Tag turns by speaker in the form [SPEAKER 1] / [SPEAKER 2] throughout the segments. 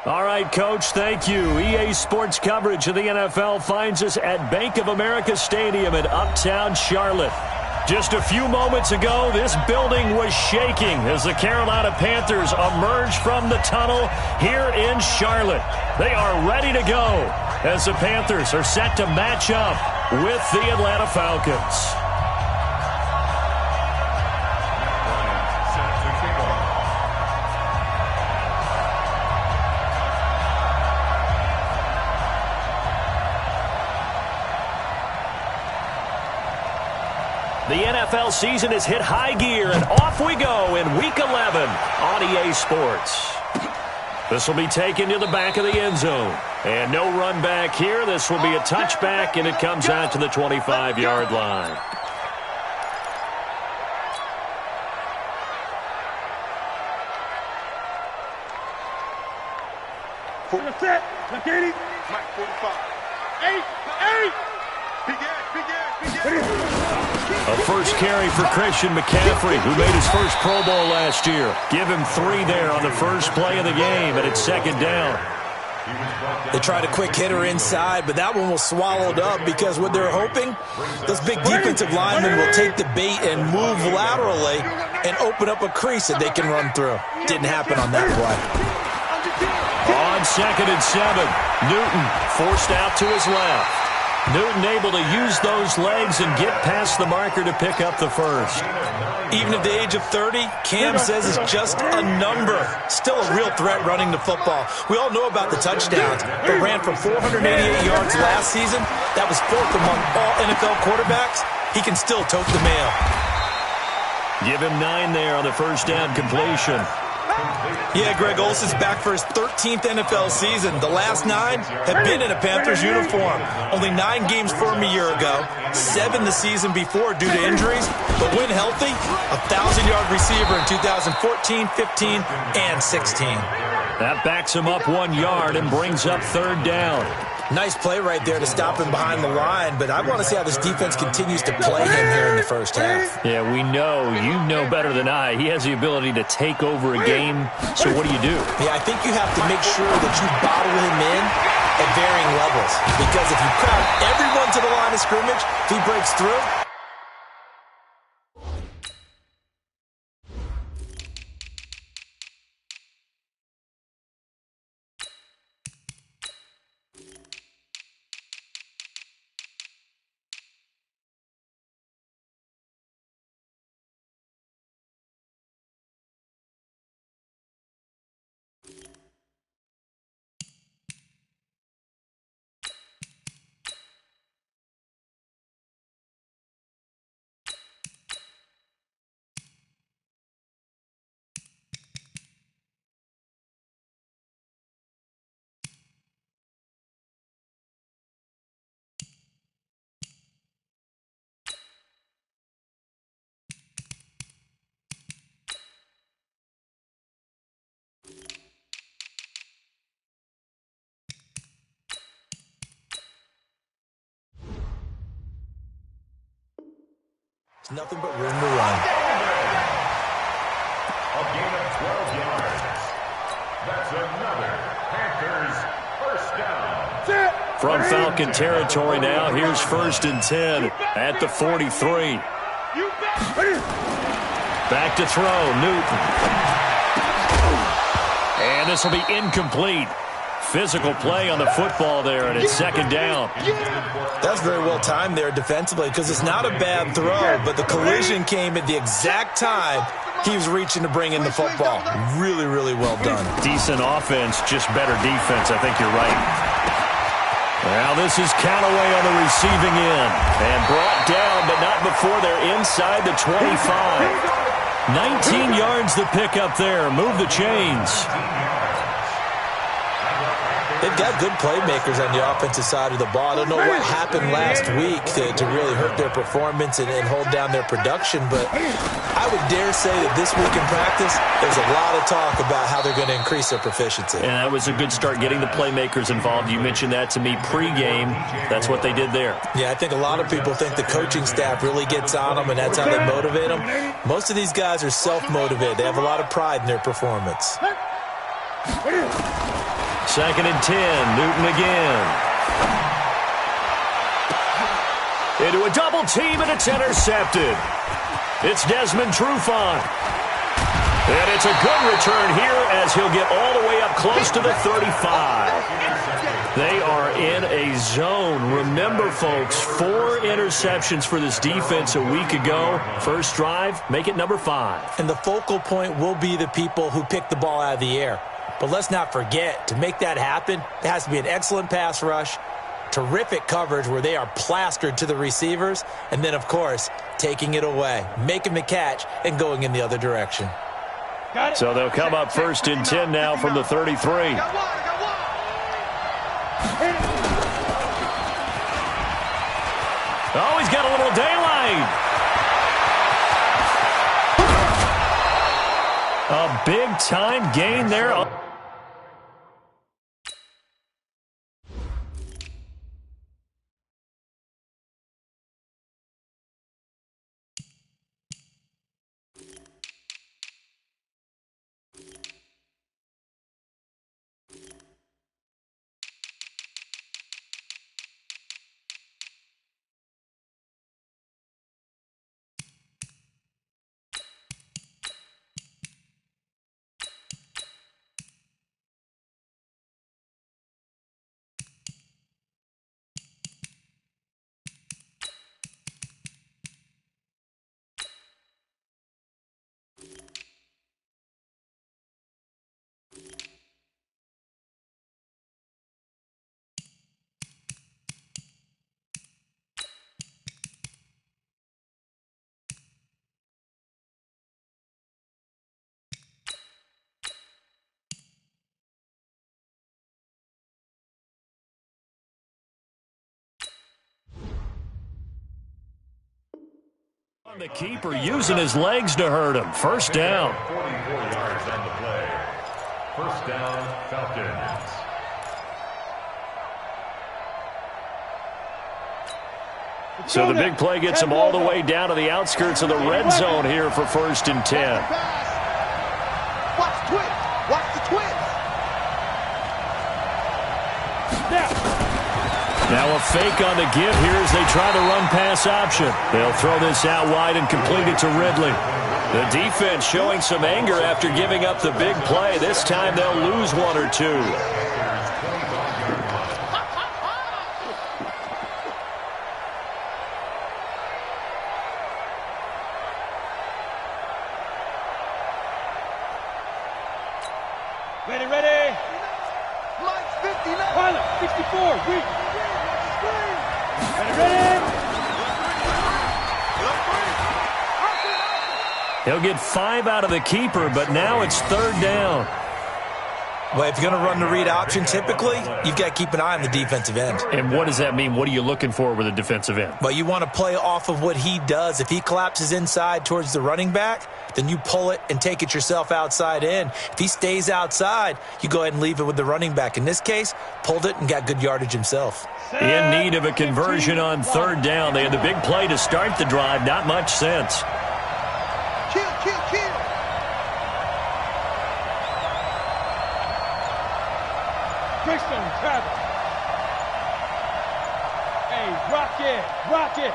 [SPEAKER 1] All right, Coach, thank you. EA Sports coverage of the NFL finds us at Bank of America Stadium in Uptown Charlotte. Just a few moments ago, this building was shaking as the Carolina Panthers emerged from the tunnel here in Charlotte. They are ready to go as the Panthers are set to match up with the Atlanta Falcons. The NFL season has hit high gear, and off we go in Week 11 on EA Sports. This will be taken to the back of the end zone. And no run back here. This will be a touchback, and it comes out to the 25-yard line. A first carry for Christian McCaffrey, who made his first Pro Bowl last year. Give him 3 there on the first play of the game, and it's second down.
[SPEAKER 2] They tried a quick hitter inside, but that one was swallowed up because what they're hoping, those big defensive linemen will take the bait and move laterally and open up a crease that they can run through. Didn't happen on that play.
[SPEAKER 1] On 2nd and 7, Newton forced out to his left. Newton able to use those legs and get past the marker to pick up the first.
[SPEAKER 2] Even at the age of 30, Cam says it's just a number. Still a real threat running the football. We all know about the touchdowns, but ran for 488 yards last season. That was 4th among all NFL quarterbacks. He can still tote the mail.
[SPEAKER 1] Give him 9 there on the first down completion.
[SPEAKER 2] Yeah, Greg Olsen's back for his 13th NFL season. The last 9 have been in a Panthers uniform. Only 9 games for him a year ago, 7 the season before due to injuries. But when healthy, a 1,000-yard receiver in 2014, 15, and 16.
[SPEAKER 1] That backs him up 1 yard and brings up 3rd down.
[SPEAKER 2] Nice play right there to stop him behind the line, but I want to see how this defense continues to play him here in the first half.
[SPEAKER 1] Yeah, we know. You know better than I. He has the ability to take over a game, so what do you do?
[SPEAKER 2] Yeah, I think you have to make sure that you bottle him in at varying levels, because if you crowd everyone to the line of scrimmage, if he breaks through, there's nothing but room to run.
[SPEAKER 3] A gain of 12 yards. That's another Panthers first down.
[SPEAKER 1] From Falcon territory now, here's 1st and 10 at the 43. Back to throw, Newton. And this will be incomplete. Physical play on the football there, and it's 2nd down.
[SPEAKER 2] That's very well timed there defensively, because it's not a bad throw, but the collision came at the exact time he was reaching to bring in the football. Really, really well done.
[SPEAKER 1] Decent offense, just better defense. I think you're right. Now this is Callaway on the receiving end, and brought down, but not before they're inside the 25. 19 yards to pick up there. Move the chains.
[SPEAKER 2] They've got good playmakers on the offensive side of the ball. I don't know what happened last week to really hurt their performance and hold down their production, but I would dare say that this week in practice, there's a lot of talk about how they're going to increase their proficiency.
[SPEAKER 1] And that was a good start, getting the playmakers involved. You mentioned that to me pregame. That's what they did there.
[SPEAKER 2] Yeah, I think a lot of people think the coaching staff really gets on them, and that's how they motivate them. Most of these guys are self-motivated. They have a lot of pride in their performance.
[SPEAKER 1] 2nd and 10. Newton again. Into a double team, and it's intercepted. It's Desmond Trufant. And it's a good return here as he'll get all the way up close to the 35. They are in a zone. Remember, folks, 4 interceptions for this defense a week ago. First drive, make it number 5.
[SPEAKER 2] And the focal point will be the people who pick the ball out of the air. But let's not forget, to make that happen, it has to be an excellent pass rush, terrific coverage where they are plastered to the receivers, and then, of course, taking it away, making the catch, and going in the other direction.
[SPEAKER 1] So they'll come up 1st and 10 now from the 33. Oh, he's got a little daylight. A big-time gain there. The keeper using his legs to hurt him. First down.
[SPEAKER 3] 44 yards on the play. First down, Falcons.
[SPEAKER 1] So the big play gets him all the way down to the outskirts of the red zone here for 1st and 10.
[SPEAKER 4] Watch the twist. Watch the twist.
[SPEAKER 1] Now a fake on the give here as they try the run-pass option. They'll throw this out wide and complete it to Ridley. The defense showing some anger after giving up the big play. This time they'll lose 1 or 2.
[SPEAKER 4] Ready, ready. Mike's 59. Pilot, 64. Reach. Ready, ready.
[SPEAKER 1] He'll get 5 out of the keeper, but now it's 3rd down.
[SPEAKER 2] Well, if you're going to run the read option, typically, you've got to keep an eye on the defensive end.
[SPEAKER 1] And what does that mean? What are you looking for with a defensive end?
[SPEAKER 2] Well, you want to play off of what he does. If he collapses inside towards the running back, then you pull it and take it yourself outside in. If he stays outside, you go ahead and leave it with the running back. In this case, pulled it and got good yardage himself.
[SPEAKER 1] In need of a conversion on 3rd down. They had the big play to start the drive. Not much sense.
[SPEAKER 4] Kill, kill, kill. Brixton, Travis. Hey, rock it, rock it.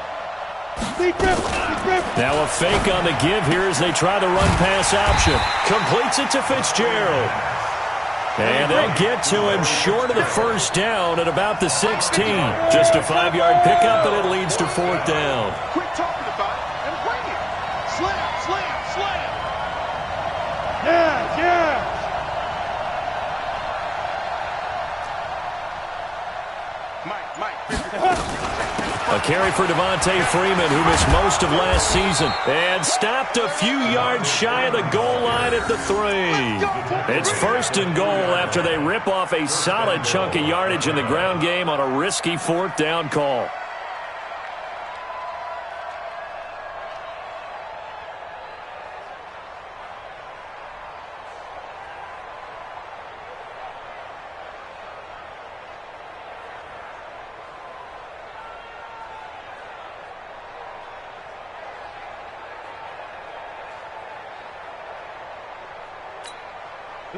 [SPEAKER 1] Now a fake on the give here as they try the run-pass option. Completes it to Fitzgerald. And they'll get to him short of the 1st down at about the 16. Just a 5-yard pickup, and it leads to 4th down.
[SPEAKER 4] Quit talking about it and bring it. Slam, slam, slam. Yeah, yeah.
[SPEAKER 1] A carry for Devontae Freeman, who missed most of last season. And stopped a few yards shy of the goal line at the 3. It's 1st and goal after they rip off a solid chunk of yardage in the ground game on a risky 4th down call.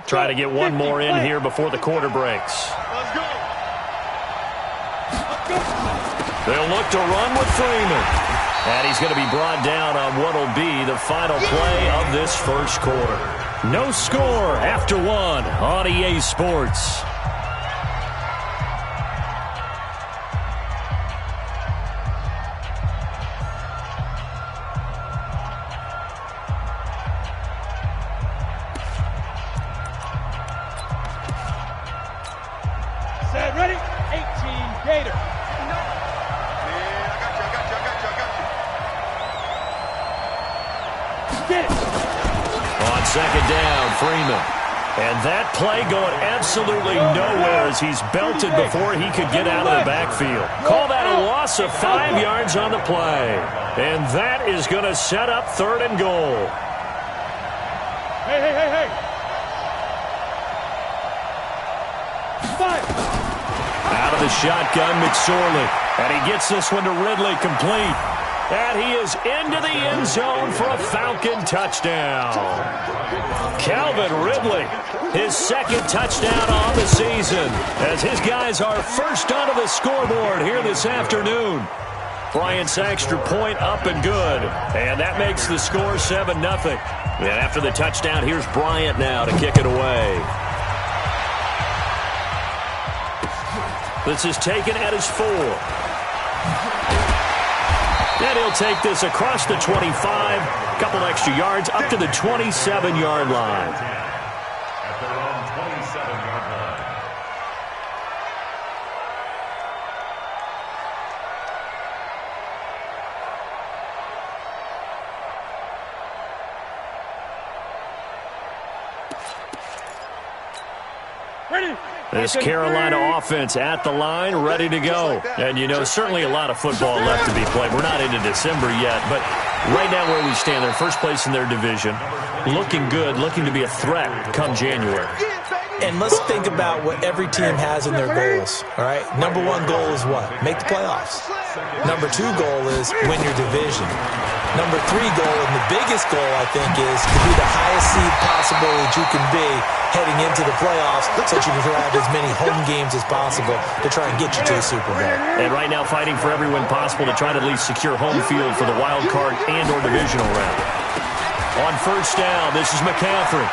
[SPEAKER 1] Try to get one more in here before the quarter breaks.
[SPEAKER 4] Let's go.
[SPEAKER 1] They'll look to run with Freeman. And he's going to be brought down on what will be the final play of this first quarter. No score after one on EA Sports.
[SPEAKER 4] Set, ready? 18 Gator.
[SPEAKER 1] On second down, Freeman. And that play going absolutely nowhere as he's belted before he could get out of the backfield. Call that a loss of 5 yards on the play. And that is going to set up third and goal.
[SPEAKER 4] Hey. 5.
[SPEAKER 1] Out of the shotgun, McSorley. And he gets this one to Ridley complete. And he is into the end zone for a Falcon touchdown. Calvin Ridley, his second touchdown on the season, as his guys are first onto the scoreboard here this afternoon. Bryant's extra point up and good, and that makes the score 7-0. And after the touchdown, here's Bryant now to kick it away. This is taken at his 4. And he'll take this across the 25, couple extra yards, up to the 27-yard line.
[SPEAKER 3] At their own 27-yard line.
[SPEAKER 4] Ready?
[SPEAKER 1] This Carolina offense at the line, ready to go. And, you know, certainly a lot of football left to be played. We're not into December yet, but right now where we stand, they're first place in their division. Looking good, looking to be a threat come January.
[SPEAKER 2] And let's think about what every team has in their goals, all right? Number 1 goal is what? Make the playoffs. Number 2 goal is win your division. Number 3 goal, and the biggest goal, I think, is to be the highest seed possible that you can be heading into the playoffs so that you can have as many home games as possible to try and get you to the Super Bowl.
[SPEAKER 1] And right now fighting for every win possible to try to at least secure home field for the wild card and or divisional round. On first down, this is McCaffrey.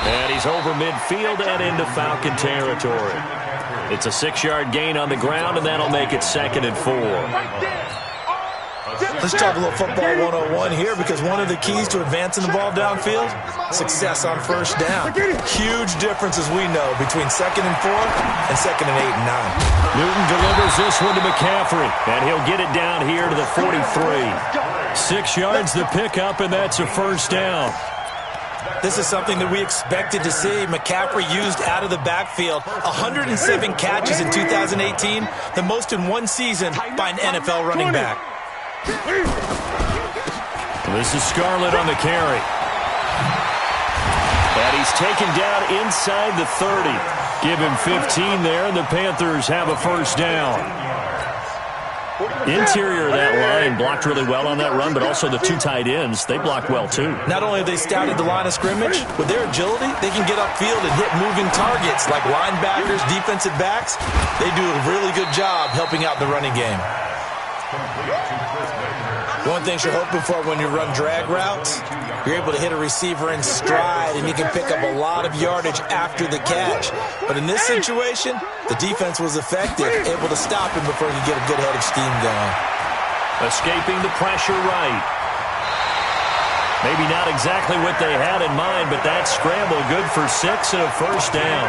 [SPEAKER 1] And he's over midfield and into Falcon territory. It's a 6-yard gain on the ground, and that'll make it 2nd and 4.
[SPEAKER 2] Let's talk a little football 101 here, because one of the keys to advancing the ball downfield, success on first down. Huge difference, as we know, between 2nd and 4 and 2nd and 8 and 9.
[SPEAKER 1] Newton delivers this one to McCaffrey, and he'll get it down here to the 43. 6 yards the pickup, and that's a first down.
[SPEAKER 2] This is something that we expected to see. McCaffrey used out of the backfield. 107 catches in 2018, the most in one season by an NFL running back.
[SPEAKER 1] This is Scarlett on the carry. And he's taken down inside the 30. Give him 15 there, and the Panthers have a first down. Interior of that line blocked really well on that run, but also the 2 tight ends, they blocked well too.
[SPEAKER 2] Not only have they scouted the line of scrimmage, with their agility, they can get upfield and hit moving targets like linebackers, defensive backs. They do a really good job helping out the running game. One thing you're hoping for when you run drag routes, you're able to hit a receiver in stride and you can pick up a lot of yardage after the catch. But in this situation, the defense was effective, able to stop him before he could get a good head of steam going.
[SPEAKER 1] Escaping the pressure right. Maybe not exactly what they had in mind, but that scramble good for 6 and a first down.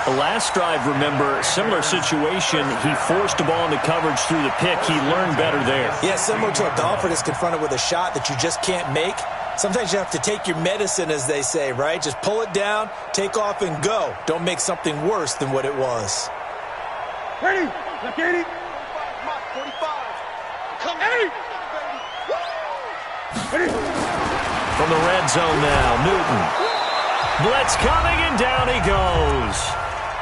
[SPEAKER 1] The last drive, remember, similar situation. He forced the ball into coverage through the pick. He learned better there.
[SPEAKER 2] Yeah, similar to a golfer that's confronted with a shot that you just can't make. Sometimes you have to take your medicine, as they say, right? Just pull it down, take off, and go. Don't make something worse than what it was.
[SPEAKER 4] Ready? Left 80. 45. Come 80. Ready?
[SPEAKER 1] From the red zone now, Newton. Blitz coming, and down he goes.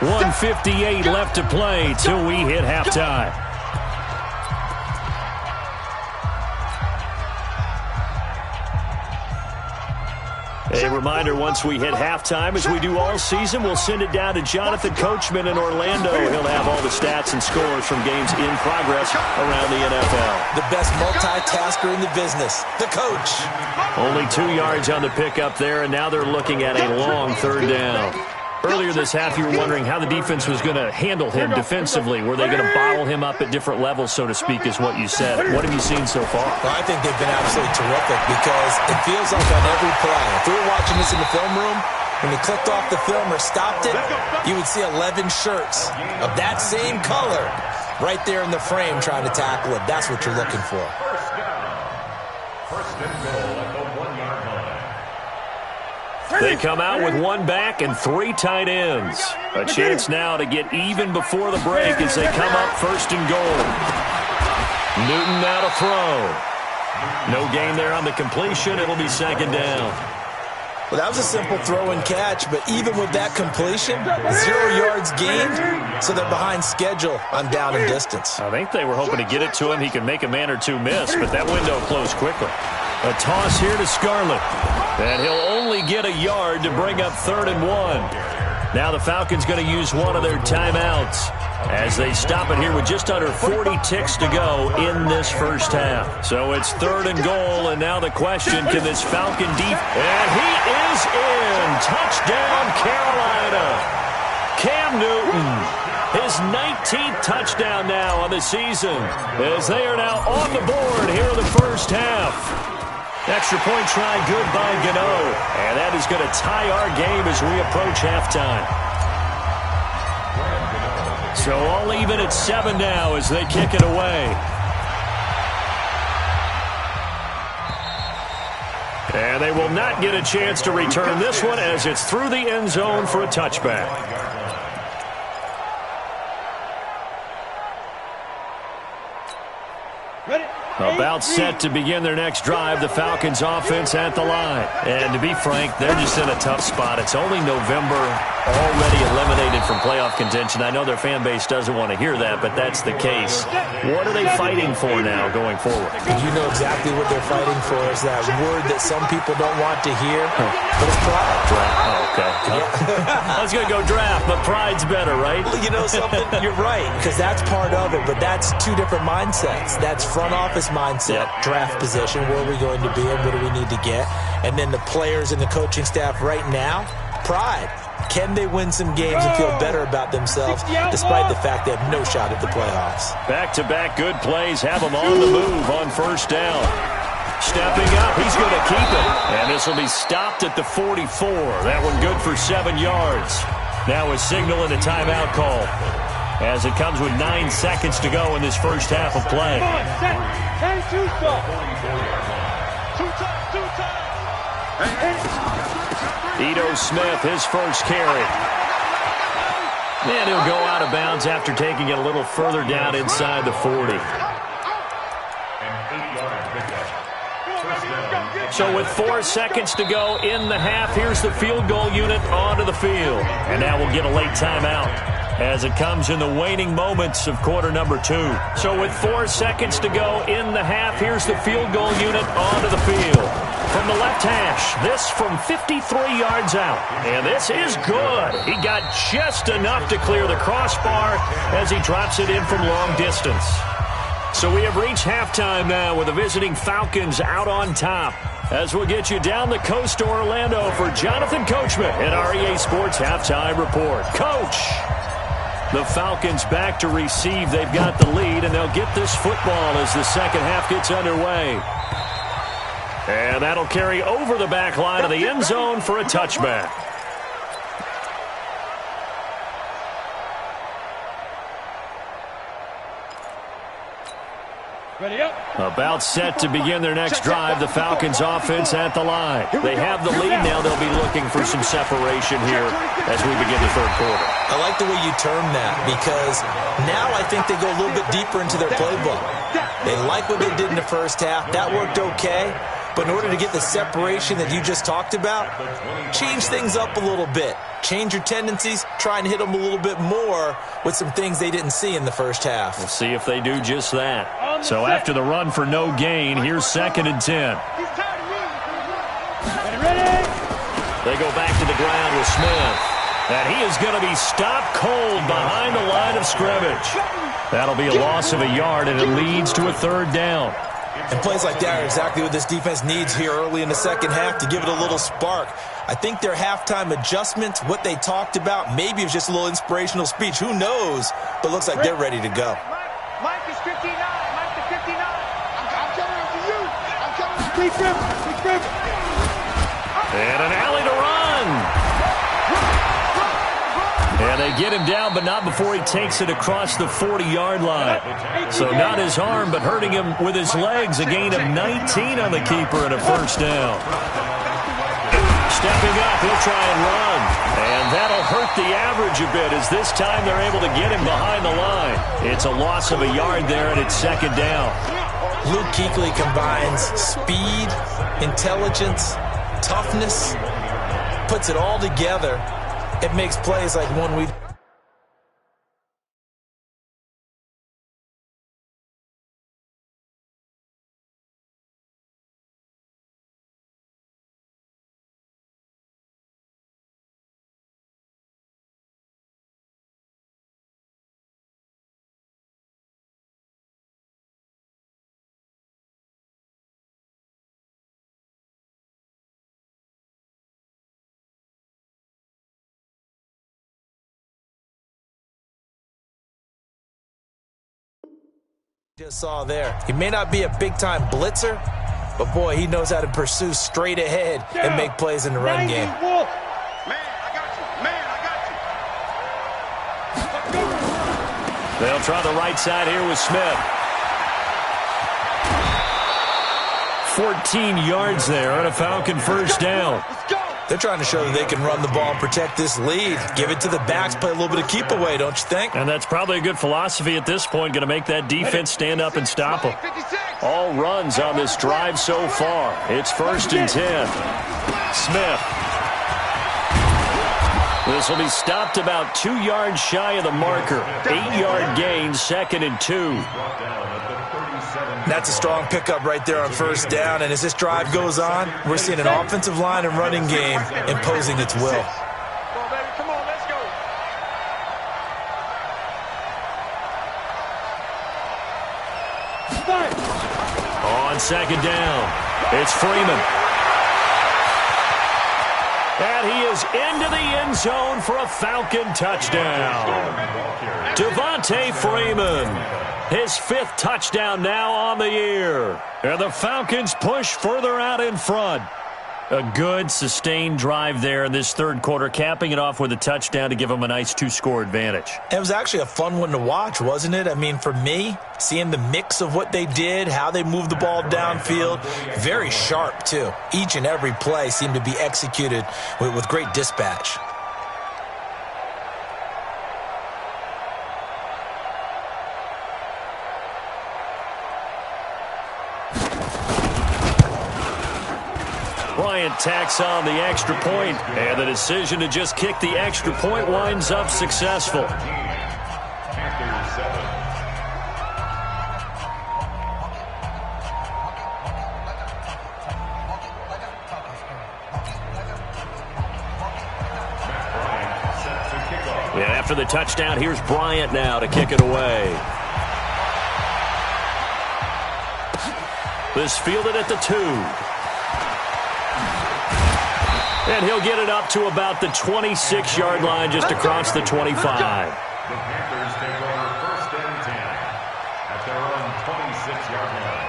[SPEAKER 1] 1:58 left to play till we hit halftime. A reminder, once we hit halftime, as we do all season, we'll send it down to Jonathan Coachman in Orlando. He'll have all the stats and scores from games in progress around the NFL.
[SPEAKER 2] The best multitasker in the business, the coach.
[SPEAKER 1] Only 2 yards on the pickup there, and now they're looking at a long third down. Earlier this half, you were wondering how the defense was going to handle him defensively. Were they going to bottle him up at different levels, so to speak, is what you said. What have you seen so far?
[SPEAKER 2] Well, I think they've been absolutely terrific because it feels like on every play, if we were watching this in the film room, when he clicked off the film or stopped it, you would see 11 shirts of that same color right there in the frame trying to tackle it. That's what you're looking for.
[SPEAKER 3] First down. First and goal at the 1-yard line.
[SPEAKER 1] They come out with 1 back and 3 tight ends. A chance now to get even before the break as they come up first and goal. Newton now to throw. No gain there on the completion. It'll be second down.
[SPEAKER 2] Well, that was a simple throw and catch, but even with that completion, 0 yards gained, so they're behind schedule on down and distance.
[SPEAKER 1] I think they were hoping to get it to him. He could make a man or two miss, but that window closed quickly. A toss here to Scarlett. And he'll only get a yard to bring up 3rd and 1. Now the Falcons going to use one of their timeouts as they stop it here with just under 40 ticks to go in this first half. So it's 3rd and goal, and now the question, can this Falcon and he is in. Touchdown, Carolina. Cam Newton, his 19th touchdown now on the season, as they are now on the board here in the first half. Extra point try good by Gano. And that is going to tie our game as we approach halftime. So all even at 7 now as they kick it away. And they will not get a chance to return this one as it's through the end zone for a touchback. About set to begin their next drive, the Falcons offense at the line. And to be frank, they're just in a tough spot. It's only November, already eliminated from playoff contention. I know their fan base doesn't want to hear that, but that's the case. What are they fighting for now going forward?
[SPEAKER 2] You know exactly what they're fighting for is that word that some people don't want to hear, but it's pride.
[SPEAKER 1] Oh, okay. I was going to go draft, but pride's better, right?
[SPEAKER 2] Well, you know something? You're right, because that's part of it, but that's 2 different mindsets. That's front office mindset, draft position, where are we going to be and what do we need to get? And then the players and the coaching staff right now, pride. Can they win some games and feel better about themselves despite the fact they have no shot at the playoffs?
[SPEAKER 1] Back-to-back good plays have them on the move on first down. Stepping up, he's going to keep it. And this will be stopped at the 44. That one good for 7 yards. Now a signal and a timeout call, as it comes with 9 seconds to go in this first half of play. Ito Smith, his first carry. And he'll go out of bounds after taking it a little further down inside the 40. So with 4 seconds to go in the half, here's the field goal unit onto the field. And now we'll get a late timeout as it comes in the waning moments of quarter number 2. So with 4 seconds to go in the half, here's the field goal unit onto the field. From the left hash, this from 53 yards out. And this is good. He got just enough to clear the crossbar as he drops it in from long distance. So we have reached halftime now with the visiting Falcons out on top. As we'll get you down the coast to Orlando for Jonathan Coachman in our EA Sports Halftime Report. Coach! The Falcons back to receive. They've got the lead, and they'll get this football as the second half gets underway. And that'll carry over the back line of the end zone for a touchback.
[SPEAKER 4] Ready up.
[SPEAKER 1] About set to begin their next drive, the Falcons offense at the line. They have the lead now. They'll be looking for some separation here as we begin the third quarter.
[SPEAKER 2] I like the way you term that, because now I think they go a little bit deeper into their playbook. They like what they did in the first half. That worked okay. But in order to get the separation that you just talked about, change things up a little bit. Change your tendencies, try and hit them a little bit more with some things they didn't see in the first half.
[SPEAKER 1] We'll see if they do just that. So after the run for no gain, here's 2nd and 10. They go back to the ground with Smith. And he is going to be stopped cold behind the line of scrimmage. That'll be a loss of a yard, and it leads to a third down.
[SPEAKER 2] And plays like that are exactly what this defense needs here early in the second half to give it a little spark. I think their halftime adjustments, what they talked about, maybe it was just a little inspirational speech. Who knows? But it looks like they're ready to go.
[SPEAKER 4] Mike is 59. Mike is 59. I'm coming up to you. I'm coming to Big Griffin.
[SPEAKER 1] And an alley to run. And they get him down, but not before he takes it across the 40-yard line. So not his arm, but hurting him with his legs. A gain of 19 on the keeper and a first down. Stepping up, he'll try and run. And that'll hurt the average a bit, as this time they're able to get him behind the line. It's a loss of a yard there, and it's second down.
[SPEAKER 2] Luke Kuechly combines speed, intelligence, toughness, puts it all together. It makes plays like one we... just saw there. He may not be a big-time blitzer, but boy, he knows how to pursue straight ahead and make plays in the run game.
[SPEAKER 4] Man, I got you.
[SPEAKER 1] They'll try the right side here with Smith. 14 yards there on a Falcon first down.
[SPEAKER 2] They're trying to show that they can run the ball and protect this lead. Give it to the backs, play a little bit of keep away, don't you think?
[SPEAKER 1] And that's probably a good philosophy at this point, going to make that defense stand up and stop them. All runs on this drive so far. It's 1st and 10. Smith. This will be stopped about 2 yards shy of the marker. 8-yard gain, 2nd and 2.
[SPEAKER 2] That's a strong pickup right there on first down, and as this drive goes on, we're seeing an offensive line and running game imposing its will.
[SPEAKER 4] Come on, baby. Come on, let's go.
[SPEAKER 1] On second down, it's Freeman. And he is into the end zone for a Falcon touchdown. Devontae Freeman. His 5th touchdown now on the year. And the Falcons push further out in front. A good, sustained drive there in this third quarter, capping it off with a touchdown to give them a nice 2-score advantage.
[SPEAKER 2] It was actually a fun one to watch, wasn't it? I mean, for me, seeing the mix of what they did, how they moved the ball downfield, very sharp, too. Each and every play seemed to be executed with great dispatch.
[SPEAKER 1] Bryant tacks on the extra point, and the decision to just kick the extra point winds up successful. And after the touchdown, here's Bryant now to kick it away. This fielded at the 2. And he'll get it up to about the 26-yard line, just across the 25.
[SPEAKER 3] The Panthers take over 1st and 10 at their own 26-yard line.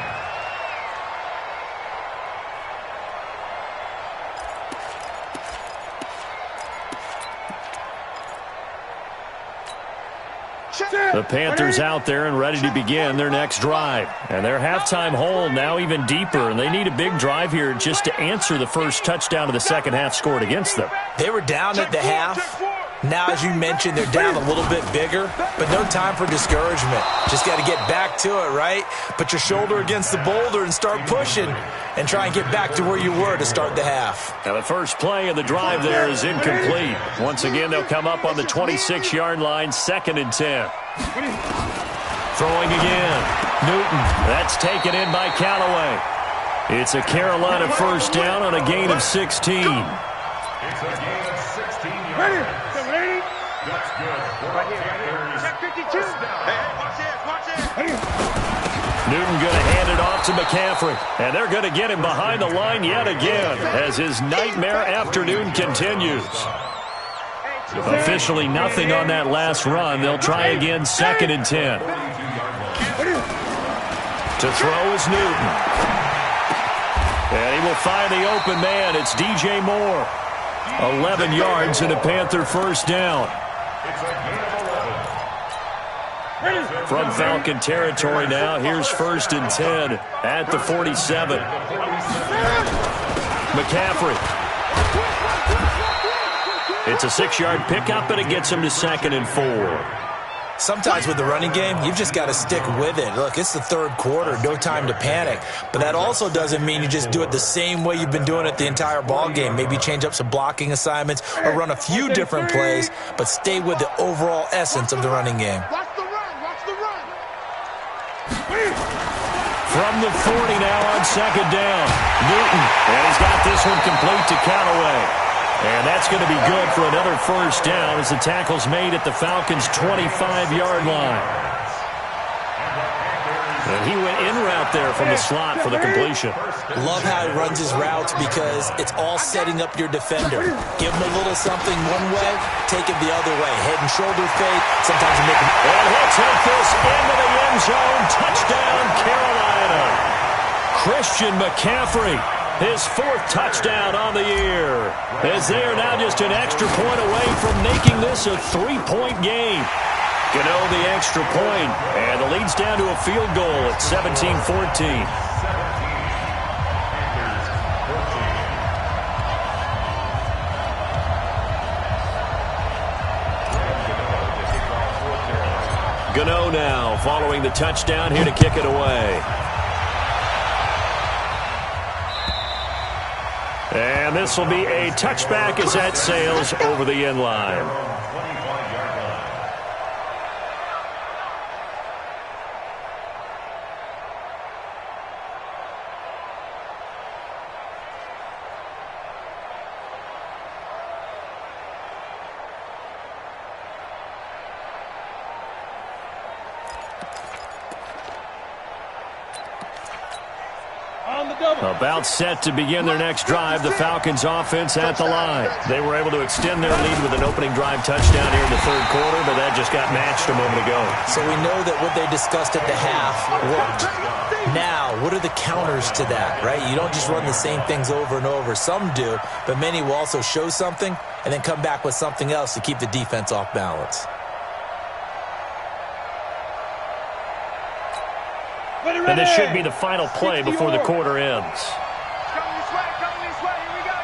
[SPEAKER 1] The Panthers out there and ready to begin their next drive. And their halftime hole now even deeper, and they need a big drive here just to answer the first touchdown of the second half scored against them.
[SPEAKER 2] They were down at the half. Now, as you mentioned, they're down a little bit bigger, but no time for discouragement. Just got to get back to it, right? Put your shoulder against the boulder and start pushing and try and get back to where you were to start the half.
[SPEAKER 1] Now, the first play of the drive there is incomplete. Once again, they'll come up on the 26-yard line, 2nd and 10. Throwing again. Newton. That's taken in by Callaway. It's a Carolina first down on a gain of 16.
[SPEAKER 3] It's a gain of 16 yards.
[SPEAKER 4] Ready? Ready?
[SPEAKER 3] That's good.
[SPEAKER 4] Right here, right here. Check 52. Hey, watch this, watch this.
[SPEAKER 1] Newton going to hand it off to McCaffrey. And they're going to get him behind the line yet again as his nightmare afternoon continues. Officially nothing on that last run. They'll try again, 2nd and 10. To throw is Newton. And he will find the open man. It's DJ Moore. 11 yards and a Panther first down. From Falcon territory now, here's 1st and 10 at the 47. McCaffrey. It's a 6-yard pickup, and it gets him to 2nd and 4.
[SPEAKER 2] Sometimes with the running game, you've just got to stick with it. Look, it's the 3rd quarter, no time to panic. But that also doesn't mean you just do it the same way you've been doing it the entire ball game. Maybe change up some blocking assignments or run a few different plays, but stay with the overall essence of the running game.
[SPEAKER 4] Watch the run, watch the run.
[SPEAKER 1] From the 40 now on 2nd down, Newton. And he's got this one complete to Callaway. And that's going to be good for another first down as the tackle's made at the Falcons' 25-yard line. And he went in route there from the slot for the completion.
[SPEAKER 2] Love how he runs his routes because it's all setting up your defender. Give him a little something one way, take it the other way. Head and shoulder fake. Sometimes you make him...
[SPEAKER 1] And he'll take this into the end zone. Touchdown, Carolina. Christian McCaffrey. His 4th touchdown on the year, as they are now just an extra point away from making this a 3-point game. Gano the extra point, and the lead's down to a field goal at 17-14. Gano now following the touchdown here to kick it away. And this will be a touchback as that sails over the end line. About set to begin their next drive, the Falcons offense at the line. They were able to extend their lead with an opening drive touchdown here in the 3rd quarter, but that just got matched a moment ago.
[SPEAKER 2] So we know that what they discussed at the half worked. Now, what are the counters to that, right? You don't just run the same things over and over. Some do, but many will also show something and then come back with something else to keep the defense off balance.
[SPEAKER 1] And this should be the final play before the quarter ends.
[SPEAKER 4] Come this way, here we go.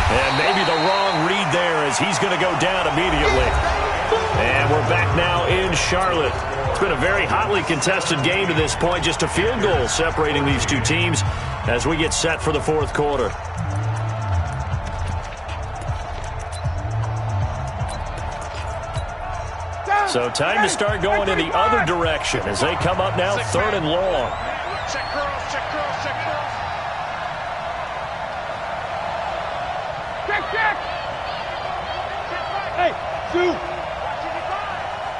[SPEAKER 1] And maybe the wrong read there as he's going to go down immediately. And we're back now in Charlotte. It's been a very hotly contested game to this point. Just a field goal separating these two teams as we get set for the 4th quarter. So time to start going in the other direction as they come up now 3rd and long.
[SPEAKER 4] Check girls, check girls, check girls. Check. Hey, Sue.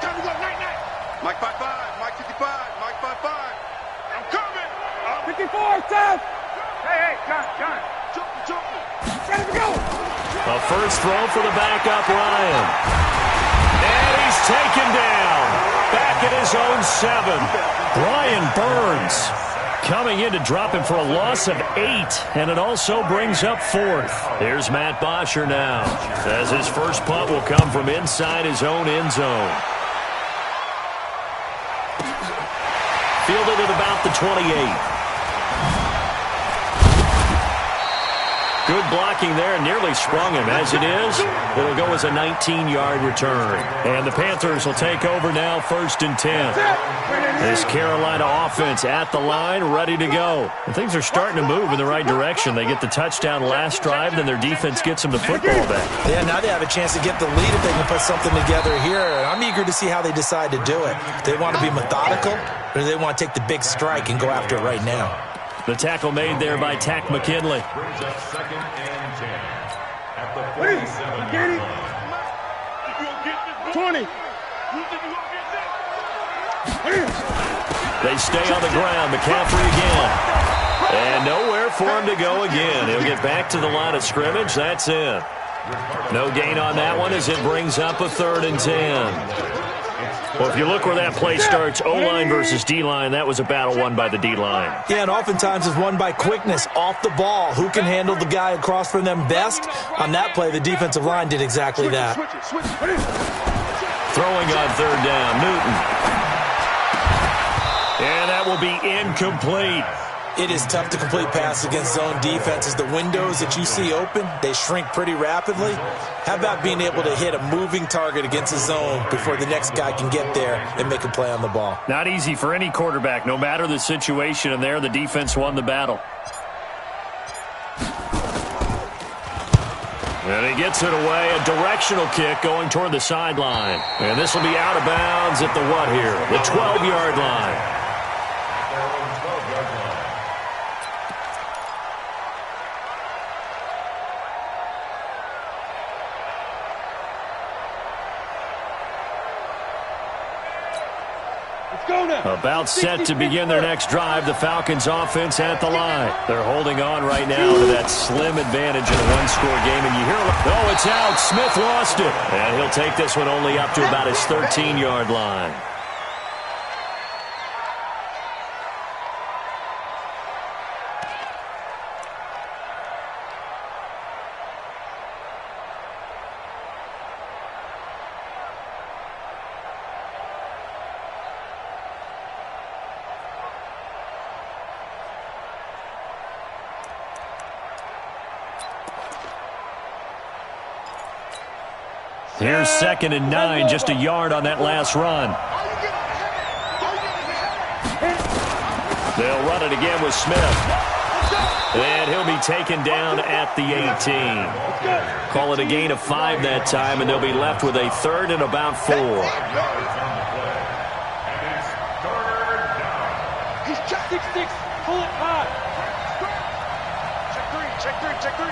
[SPEAKER 4] Time to go, night. Mike 5-5, Mike 55, Mike 5-5. I'm coming. 54, Seth. Hey, John. Jump. Ready to go.
[SPEAKER 1] A first throw for the backup, Ryan. And he's taken down. Back at his own 7. Brian Burns coming in to drop him for a loss of 8. And it also brings up 4th. Here's Matt Bosher now, as his first punt will come from inside his own end zone. Fielded at about the 28. Good blocking there, and nearly sprung him. As it is, it'll go as a 19-yard return. And the Panthers will take over now 1st and 10. This Carolina offense at the line, ready to go. And things are starting to move in the right direction. They get the touchdown last drive, then their defense gets them the football back.
[SPEAKER 2] Yeah, now they have a chance to get the lead if they can put something together here. And I'm eager to see how they decide to do it. They want to be methodical, or do they want to take the big strike and go after it right now?
[SPEAKER 1] The tackle made there by Tack McKinley.
[SPEAKER 3] Brings up 2nd and 10 at the 47-yard line.
[SPEAKER 4] 20.
[SPEAKER 1] They stay on the ground. McCaffrey again. And nowhere for him to go again. He'll get back to the line of scrimmage. That's it. No gain on that one as it brings up a 3rd and 10. Well, if you look where that play starts, O-line versus D-line, that was a battle won by the D-line.
[SPEAKER 2] Yeah, and oftentimes it's won by quickness off the ball. Who can handle the guy across from them best? On that play, the defensive line did exactly that.
[SPEAKER 1] Throwing on 3rd down, Newton. And that will be incomplete.
[SPEAKER 2] It is tough to complete passes against zone defenses. The windows that you see open, they shrink pretty rapidly. How about being able to hit a moving target against a zone before the next guy can get there and make a play on the ball?
[SPEAKER 1] Not easy for any quarterback, no matter the situation, and there the defense won the battle. And he gets it away, a directional kick going toward the sideline. And this will be out of bounds at the what here? The 12-yard line. About set to begin their next drive. The Falcons offense at the line. They're holding on right now to that slim advantage in a one-score game. And you hear, oh, it's out. Smith lost it. And he'll take this one only up to about his 13-yard line. Here's 2nd and 9, just a yard on that last run. They'll run it again with Smith. And he'll be taken down at the 18. Call it a gain of 5 that time, and they'll be left with a 3rd and about 4.
[SPEAKER 4] He's check 6-6. Pull it high. Check 3. Check 3.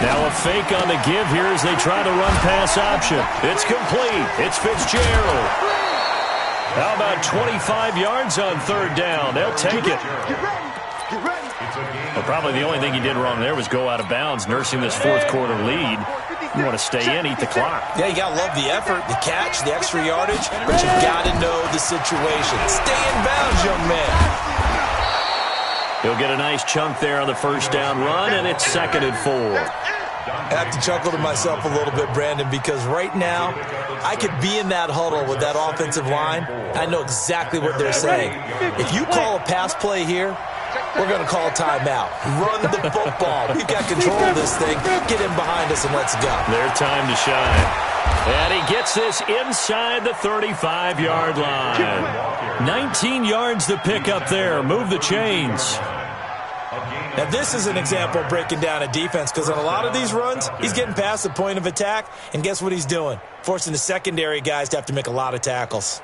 [SPEAKER 1] Now a fake on the give here as they try to run pass option. It's complete. It's Fitzgerald. How about 25 yards on 3rd down? They'll take it. Well, probably the only thing he did wrong there was go out of bounds, nursing this 4th quarter lead. You want to stay in, eat the clock.
[SPEAKER 2] Yeah, you got to love the effort, the catch, the extra yardage, but you got to know the situation. Stay in bounds, young man.
[SPEAKER 1] He'll get a nice chunk there on the 1st down run, and it's 2nd and 4.
[SPEAKER 2] I have to chuckle to myself a little bit, Brandon, because right now I could be in that huddle with that offensive line. I know exactly what they're saying. If you call a pass play here, we're going to call a timeout. Run the football. We've got control of this thing. Get in behind us and let's go.
[SPEAKER 1] Their time to shine. And he gets this inside the 35-yard line. 19 yards to pick up there. Move the chains.
[SPEAKER 2] Now, this is an example of breaking down a defense because on a lot of these runs, he's getting past the point of attack, and guess what he's doing? Forcing the secondary guys to have to make a lot of tackles.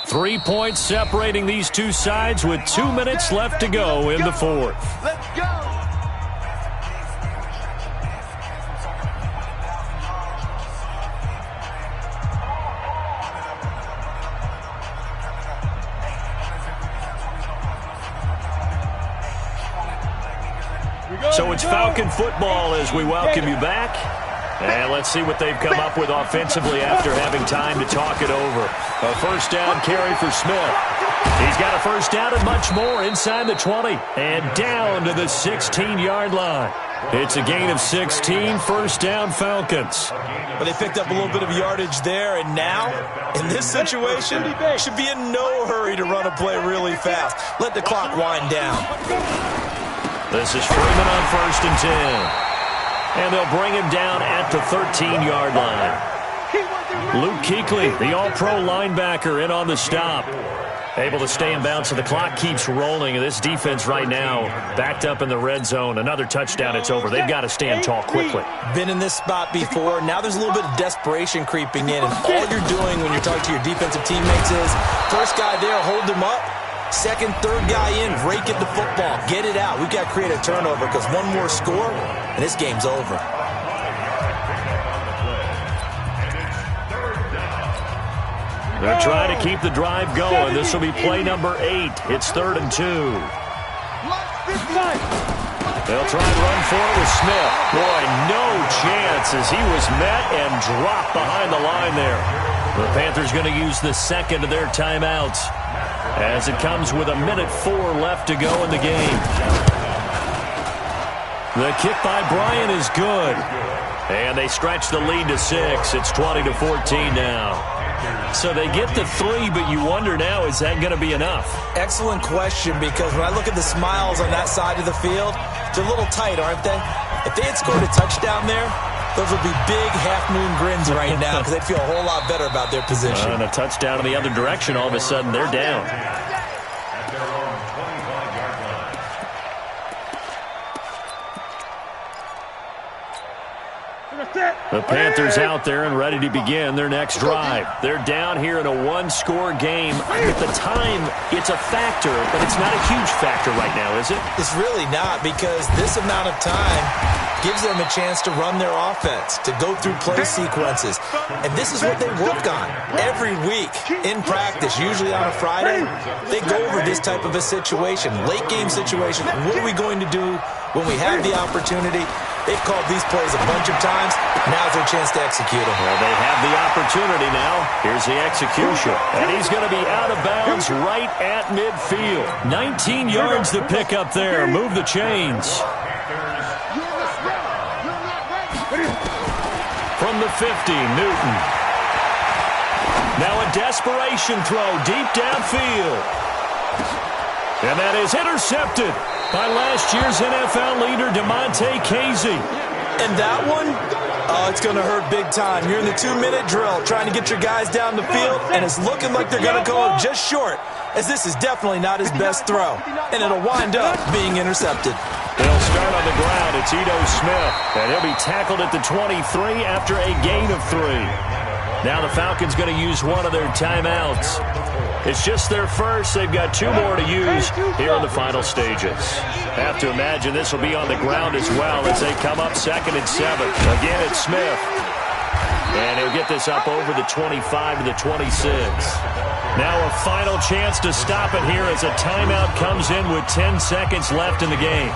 [SPEAKER 1] Three points separating these two sides with 2 minutes left to go in the 4th.
[SPEAKER 4] Let's go.
[SPEAKER 1] So it's Falcon football as we welcome you back. And let's see what they've come up with offensively after having time to talk it over. A 1st down carry for Smith. He's got a 1st down and much more inside the 20. And down to the 16-yard line. It's a gain of 16, 1st down Falcons.
[SPEAKER 2] But they picked up a little bit of yardage there, and now, in this situation, should be in no hurry to run a play really fast. Let the clock wind down.
[SPEAKER 1] This is Freeman on 1st and 10. And they'll bring him down at the 13-yard line. Luke Kuechly, the all-pro linebacker, in on the stop. Able to stay in bounds, so the clock keeps rolling. This defense right now backed up in the red zone. Another touchdown, it's over. They've got to stand tall quickly.
[SPEAKER 2] Been in this spot before. Now there's a little bit of desperation creeping in, and all you're doing when you're talking to your defensive teammates is first guy there, hold him up. Second, third guy in, rake at the football. Get it out. We've got to create a turnover because one more score, and this game's over.
[SPEAKER 1] They're trying to keep the drive going. This will be play number 8. It's 3rd and 2. They'll try and run for it with Smith. Boy, no chance as he was met and dropped behind the line there. The Panthers going to use the second of their timeouts as it comes with 1:04 left to go in the game. The kick by Bryant is good. And they stretch the lead to 6. It's 20-14 now. So they get the 3, but you wonder now, is that going to be enough?
[SPEAKER 2] Excellent question, because when I look at the smiles on that side of the field, they're a little tight, aren't they? If they had scored a touchdown there, those would be big half-moon grins right now because they'd feel a whole lot better about their position.
[SPEAKER 1] And a touchdown in the other direction, all of a sudden they're down. The Panthers out there and ready to begin their next drive. They're down here in a one-score game. At the time, it's a factor, but it's not a huge factor right now, is it?
[SPEAKER 2] It's really not, because this amount of time gives them a chance to run their offense, to go through play sequences. And this is what they work on every week in practice, usually on a Friday. They go over this type of a situation, late-game situation. What are we going to do when we have the opportunity? They've called these plays a bunch of times. Now's their chance to execute them.
[SPEAKER 1] Well, they have the opportunity now. Here's the execution. And he's going to be out of bounds right at midfield. 19 yards to pick up there. Move the chains. From the 50, Newton. Now a desperation throw deep downfield. And that is intercepted by last year's NFL leader, Kese.
[SPEAKER 2] And that one, oh, it's going to hurt big time. You're in the 2-minute drill trying to get your guys down the field, and it's looking like they're going to go just short, as this is definitely not his best throw. And it'll wind up being intercepted.
[SPEAKER 1] They'll start on the ground. It's Ito Smith, and he'll be tackled at the 23 after a gain of 3. Now the Falcons going to use one of their timeouts. It's just their first. They've got 2 more to use here in the final stages. Have to imagine this will be on the ground as well as they come up 2nd and 7. Again, it's Smith. And he'll get this up over the 25 to the 26. Now a final chance to stop it here as a timeout comes in with 10 seconds left in the game.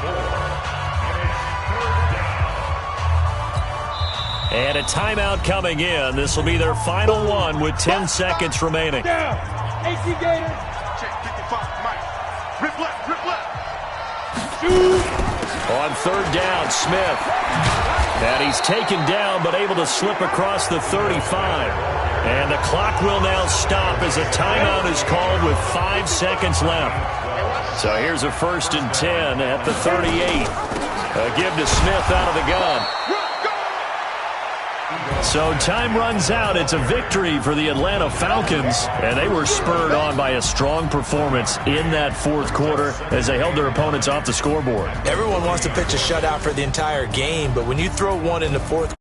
[SPEAKER 1] And a timeout coming in. This will be their final one with 10 seconds remaining.
[SPEAKER 4] AC Gators. Check 55, Mike. Rip left, rip left. Shoot.
[SPEAKER 1] On 3rd down, Smith. And he's taken down but able to slip across the 35. And the clock will now stop as a timeout is called with 5 seconds left. So here's a 1st and 10 at the 38. A give to Smith out of the gun. So time runs out. It's a victory for the Atlanta Falcons, and they were spurred on by a strong performance in that 4th quarter as they held their opponents off the scoreboard.
[SPEAKER 2] Everyone wants to pitch a shutout for the entire game, but when you throw one in the 4th